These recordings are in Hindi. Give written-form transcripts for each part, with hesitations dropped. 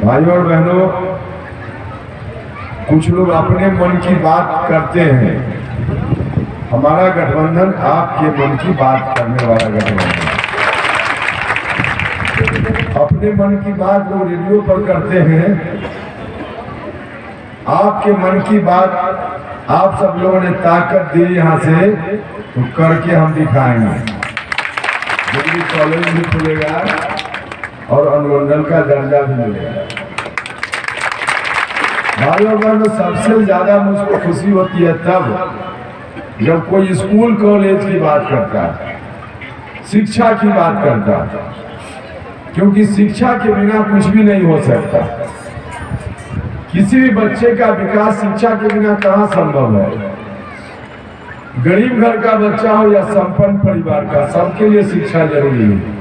भाइयों और बहनों, कुछ लोग अपने मन की बात करते हैं। हमारा गठबंधन आपके मन की बात करने वाला गठबंधन। अपने मन की बात लोग रेडियो पर करते हैं, आपके मन की बात आप सब लोगों ने ताकत दी यहाँ से, तो करके हम दिखाएंगे। दिल्ली कॉलेज भी खुलेगा और अनुमंडल का दर्जा भी मिलेगा। भाइयों बहनों, सबसे ज्यादा मुझको खुशी होती है तब जब कोई स्कूल कॉलेज की बात करता है, शिक्षा की बात करता है, क्योंकि शिक्षा के बिना कुछ भी नहीं हो सकता। किसी भी बच्चे का विकास शिक्षा के बिना कहाँ संभव है। गरीब घर का बच्चा हो या संपन्न परिवार का, सबके लिए शिक्षा जरूरी है।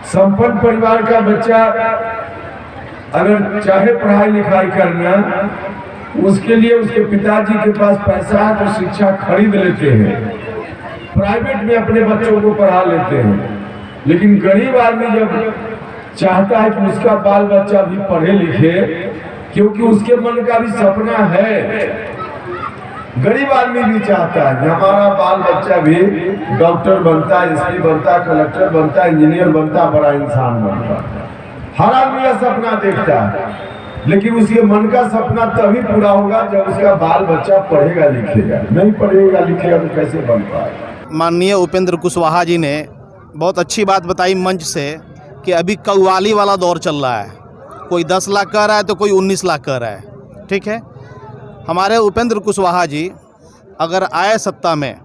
संपन्न परिवार का बच्चा अगर चाहे पढ़ाई लिखाई करना, उसके लिए उसके पिताजी के पास पैसा है तो शिक्षा खरीद लेते हैं, प्राइवेट में अपने बच्चों को पढ़ा लेते हैं। लेकिन गरीब आदमी जब चाहता है कि उसका बाल बच्चा भी पढ़े लिखे, क्योंकि उसके मन का भी सपना है, गरीब आदमी भी चाहता है कि हमारा बाल बच्चा भी डॉक्टर बनता, एसपी बनता, कलेक्टर बनता, इंजीनियर बनता, बड़ा इंसान बनता। हर आदमी यह सपना देखता है, लेकिन उसके मन का सपना तभी पूरा होगा जब उसका बाल बच्चा पढ़ेगा लिखेगा। नहीं पढ़ेगा लिखेगा तो कैसे बन पाएगा। माननीय उपेंद्र कुशवाहा जी ने बहुत अच्छी बात बताई मंच से कि अभी कव्वाली वाला दौर चल रहा है। कोई 10 लाख कह रहा है तो कोई 19 लाख कह रहा है। ठीक है, हमारे उपेंद्र कुशवाहा जी अगर आए सत्ता में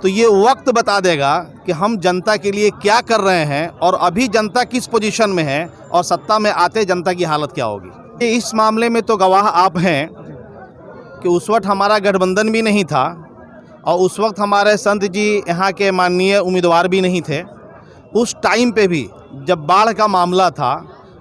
तो ये वक्त बता देगा कि हम जनता के लिए क्या कर रहे हैं और अभी जनता किस पोजीशन में है और सत्ता में आते जनता की हालत क्या होगी। इस मामले में तो गवाह आप हैं कि उस वक्त हमारा गठबंधन भी नहीं था और उस वक्त हमारे संत जी यहाँ के माननीय उम्मीदवार भी नहीं थे। उस टाइम पे भी जब बाढ़ का मामला था,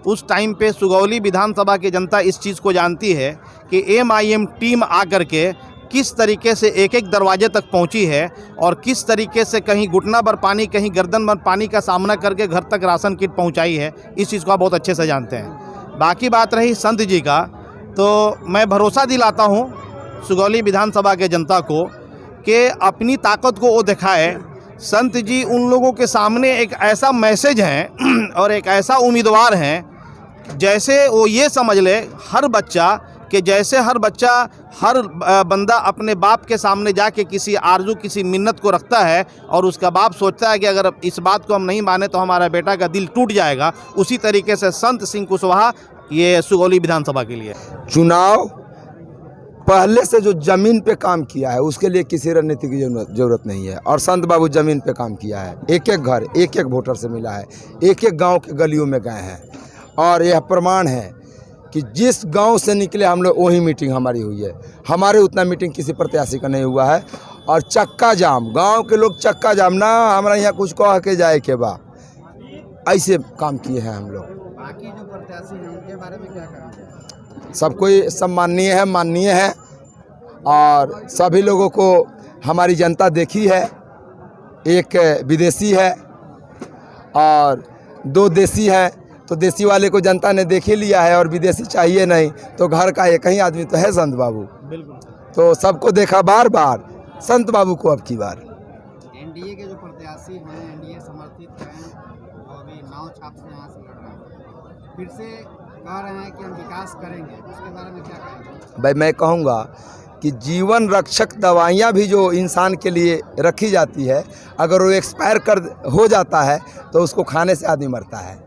उस टाइम पे सुगौली विधानसभा की जनता इस चीज़ को जानती है कि MIM टीम आकर के किस तरीके से एक एक दरवाजे तक पहुंची है और किस तरीके से कहीं घुटना भर पानी, कहीं गर्दन भर पानी का सामना करके घर तक राशन किट पहुंचाई है। इस चीज़ को आप बहुत अच्छे से जानते हैं। बाकी बात रही संत जी का, तो मैं भरोसा दिलाता हूं सुगौली विधानसभा के जनता को कि अपनी ताकत को वो दिखाए। संत जी उन लोगों के सामने एक ऐसा मैसेज है और एक ऐसा उम्मीदवार हैं, जैसे वो ये समझ ले हर बच्चा कि जैसे हर बच्चा, हर बंदा अपने बाप के सामने जाके किसी आरजू, किसी मिन्नत को रखता है और उसका बाप सोचता है कि अगर इस बात को हम नहीं माने तो हमारा बेटा का दिल टूट जाएगा। उसी तरीके से संत सिंह कुशवाहा ये सुगौली विधानसभा के लिए चुनाव पहले से जो जमीन पे काम किया है उसके लिए किसी रणनीति की जरूरत नहीं है। और संत बाबू जमीन पे काम किया है, एक एक घर, एक एक वोटर से मिला है, एक एक गांव के गलियों में गए हैं। और यह प्रमाण है कि जिस गांव से निकले हम लोग वही मीटिंग हमारी हुई है। हमारे उतना मीटिंग किसी प्रत्याशी का नहीं हुआ है। और चक्का जाम, गांव के लोग चक्का जाम ना हमारा यहाँ कुछ कह के जाए के बा, ऐसे काम किए हैं हम लोग। बाकी जो प्रत्याशी हैं उनके बारे में क्या कहेंगे? सब कोई सम्माननीय है, माननीय है और सभी लोगों को हमारी जनता देखी है। एक विदेशी है और 2 देसी हैं, तो देसी वाले को जनता ने देख ही लिया है और विदेशी चाहिए नहीं, तो घर का एक ही आदमी तो है संत बाबू। बिल्कुल, तो सबको देखा बार बार, संत बाबू को अब की बार। एनडीए के जो प्रत्याशी हैं, एनडीए समर्थित हैं, वो अभी नाव छाप से यहाँ से लड़ रहे हैं, फिर से कह रहे हैं कि हम विकास करेंगे, उसके बारे में क्या कहेंगे? भाई मैं कहूँगा कि जीवन रक्षक दवाइयाँ भी जो इंसान के लिए रखी जाती है, अगर वो एक्सपायर हो जाता है तो उसको खाने से आदमी मरता है।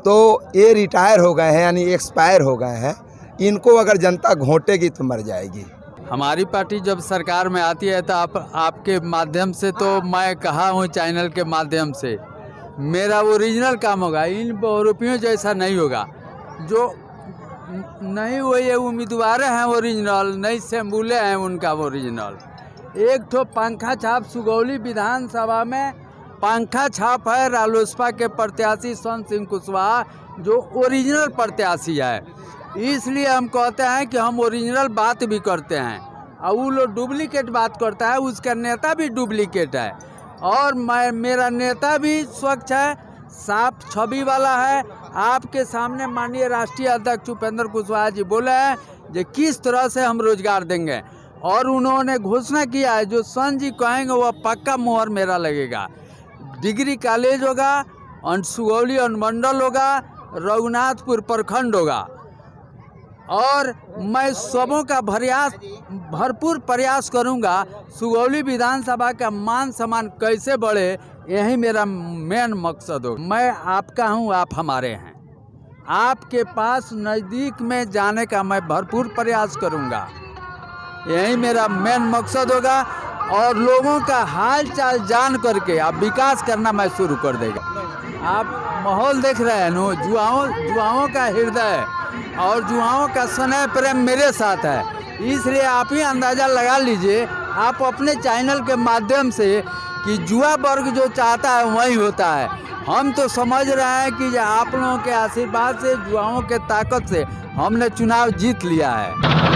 तो ये रिटायर हो गए हैं, यानी एक्सपायर हो गए हैं, इनको अगर जनता घोंटेगी तो मर जाएगी। हमारी पार्टी जब सरकार में आती है तो आपके माध्यम से, तो मैं कहा हूँ चैनल के माध्यम से, मेरा ओरिजिनल काम होगा, इन बहुरूपियों जैसा नहीं होगा। जो नहीं वो ये उम्मीदवार हैं ओरिजिनल, नहीं शंभूले हैं उनका ओरिजिनल। एक ठो पंखा छाप सुगौली विधानसभा में पंखा छाप है रालोसपा के प्रत्याशी संत सिंह कुशवाहा, जो ओरिजिनल प्रत्याशी है। इसलिए हम कहते हैं कि हम ओरिजिनल बात भी करते हैं और वो लोग डुप्लीकेट बात करता है, उसका नेता भी डुप्लीकेट है और मेरा नेता भी स्वच्छ है, साफ छवि वाला है आपके सामने माननीय राष्ट्रीय अध्यक्ष उपेंद्र कुशवाहा जी बोले हैं कि किस तरह से हम रोजगार देंगे, और उन्होंने घोषणा किया है जो सन जी कहेंगे वह पक्का मुहर मेरा लगेगा। डिग्री कॉलेज होगा, सुगौली अनुमंडल होगा, रघुनाथपुर प्रखंड होगा, और मैं सबों का भरपूर प्रयास करूंगा सुगौली विधानसभा का मान सम्मान कैसे बढ़े, यही मेरा मेन मकसद हो। मैं आपका हूं, आप हमारे हैं, आपके पास नज़दीक में जाने का मैं भरपूर प्रयास करूंगा, यही मेरा मेन मकसद होगा। और लोगों का हाल चाल जान करके आप विकास करना मैं शुरू कर देगा। आप माहौल देख रहे हैं नो, जुआओं का हृदय और जुआओं का स्नेह प्रेम मेरे साथ है, इसलिए आप ही अंदाज़ा लगा लीजिए आप अपने चैनल के माध्यम से कि जुआ वर्ग जो चाहता है वही होता है। हम तो समझ रहे हैं कि आप लोगों के आशीर्वाद से, जुआओं के ताकत से हमने चुनाव जीत लिया है।